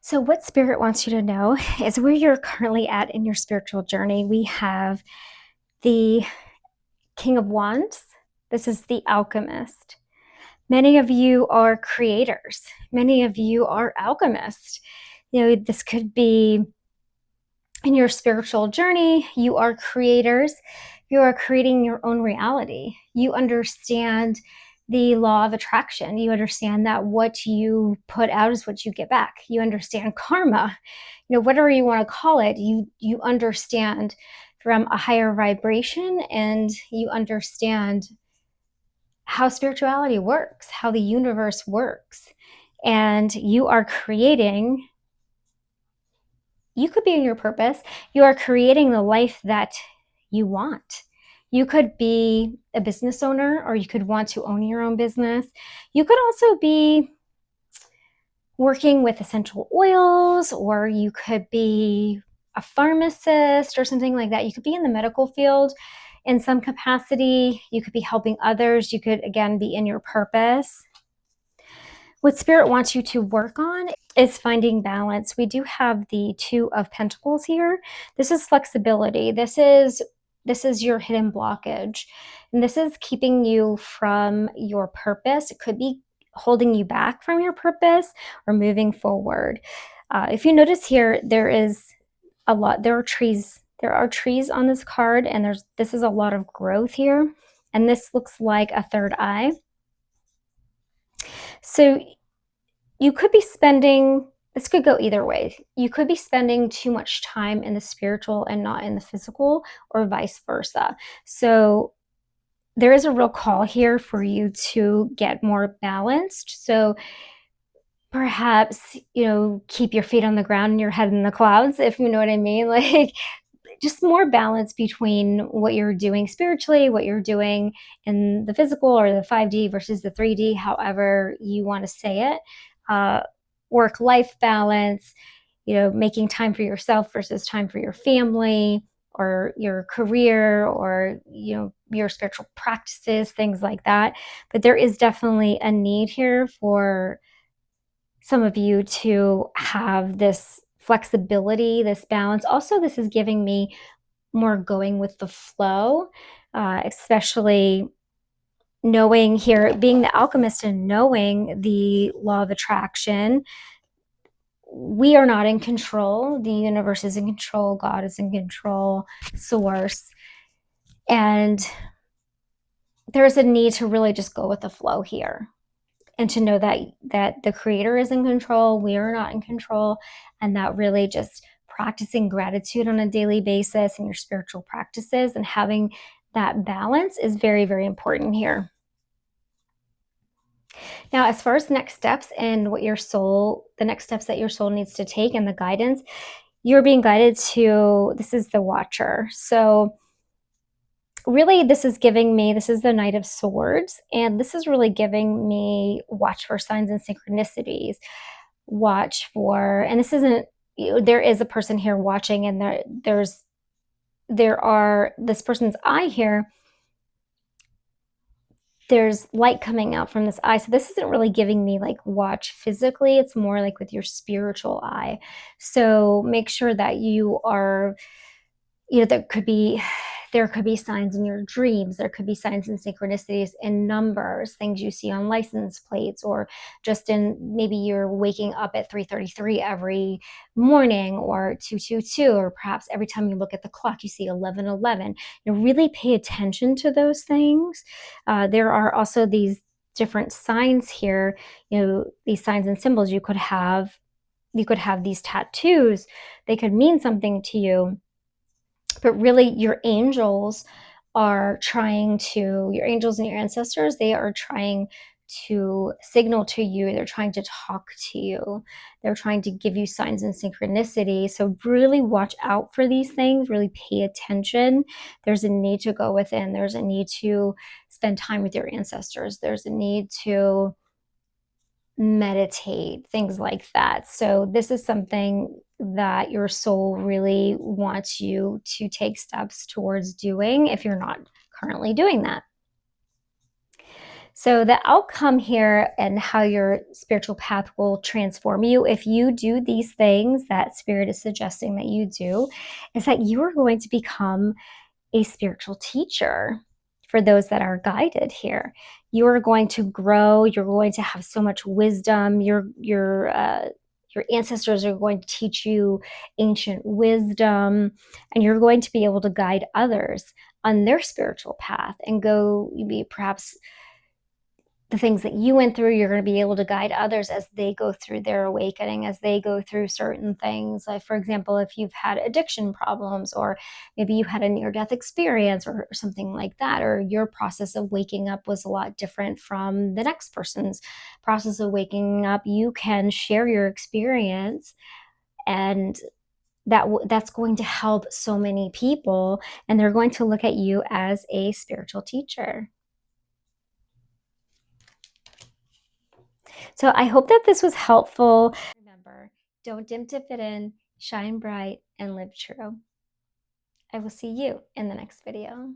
So, what Spirit wants you to know is where you're currently at in your spiritual journey. We have the King of Wands. This is the alchemist. Many of you are creators, many of you are alchemists. This could be in your spiritual journey. You are creators, you are creating your own reality. You understand the law of attraction. You understand that what you put out is what you get back. You understand karma, whatever you want to call it. You understand from a higher vibration, and you understand how spirituality works, how the universe works. And you are creating, you could be in your purpose. You are creating the life that you want. You could be a business owner, or you could want to own your own business. You could also be working with essential oils, or you could be a pharmacist or something like that. You could be in the medical field in some capacity. You could be helping others. You could, again, be in your purpose. What Spirit wants you to work on is finding balance. We do have the Two of Pentacles here. This is flexibility. This is your hidden blockage. And this is keeping you from your purpose. It could be holding you back from your purpose or moving forward. If you notice here, there are trees. There are trees on this card, and this is a lot of growth here. And this looks like a third eye. So you could be spending, this could go either way. You could be spending too much time in the spiritual and not in the physical, or vice versa. So there is a real call here for you to get more balanced. So perhaps, keep your feet on the ground and your head in the clouds, if you know what I mean. Like, just more balance between what you're doing spiritually, what you're doing in the physical, or the 5D versus the 3D, however you want to say it. Work-life balance, making time for yourself versus time for your family, or your career, or, your spiritual practices, things like that. But there is definitely a need here for some of you to have this flexibility, this balance. Also, this is giving me more going with the flow, especially knowing here, being the alchemist and knowing the law of attraction. We are not in control. The universe is in control. God is in control. Source. And there's a need to really just go with the flow here, and to know that the creator is in control. We are not in control. And that really just practicing gratitude on a daily basis in your spiritual practices and having that balance is very, very important here. Now, as far as next steps and the next steps that your soul needs to take, and the guidance, you're being guided to, this is the Watcher. So really, this is the Knight of Swords, and this is really giving me watch for signs and synchronicities. Watch for, and this isn't, there is a person here watching, and this person's eye here. There's light coming out from this eye. So this isn't really giving me like watch physically. It's more like with your spiritual eye. So make sure that you are, there could be signs in your dreams. There could be signs and synchronicities in numbers, things you see on license plates, or just in, maybe you're waking up at 3:33 every morning, or 2:22, or perhaps every time you look at the clock, you see 11:11. Really pay attention to those things. There are also these different signs here, these signs and symbols. You could have these tattoos. They could mean something to you. But really, your angels and your ancestors, they are trying to signal to you. They're trying to talk to you. They're trying to give you signs and synchronicity. So really watch out for these things. Really pay attention. There's a need to go within. There's a need to spend time with your ancestors. There's a need to meditate, things like that. So this is something that your soul really wants you to take steps towards doing if you're not currently doing that. So the outcome here and how your spiritual path will transform you if you do these things that Spirit is suggesting that you do is that you are going to become a spiritual teacher for those that are guided here. You are going to grow. You're going to have so much wisdom. Your ancestors are going to teach you ancient wisdom, and you're going to be able to guide others on their spiritual path and go be perhaps the things that you went through, you're going to be able to guide others as they go through their awakening, as they go through certain things. Like, for example, if you've had addiction problems, or maybe you had a near-death experience or something like that, or your process of waking up was a lot different from the next person's process of waking up, you can share your experience, and that's going to help so many people, and they're going to look at you as a spiritual teacher. So I hope that this was helpful. Remember, don't dim to fit in, shine bright, and live true. I will see you in the next video.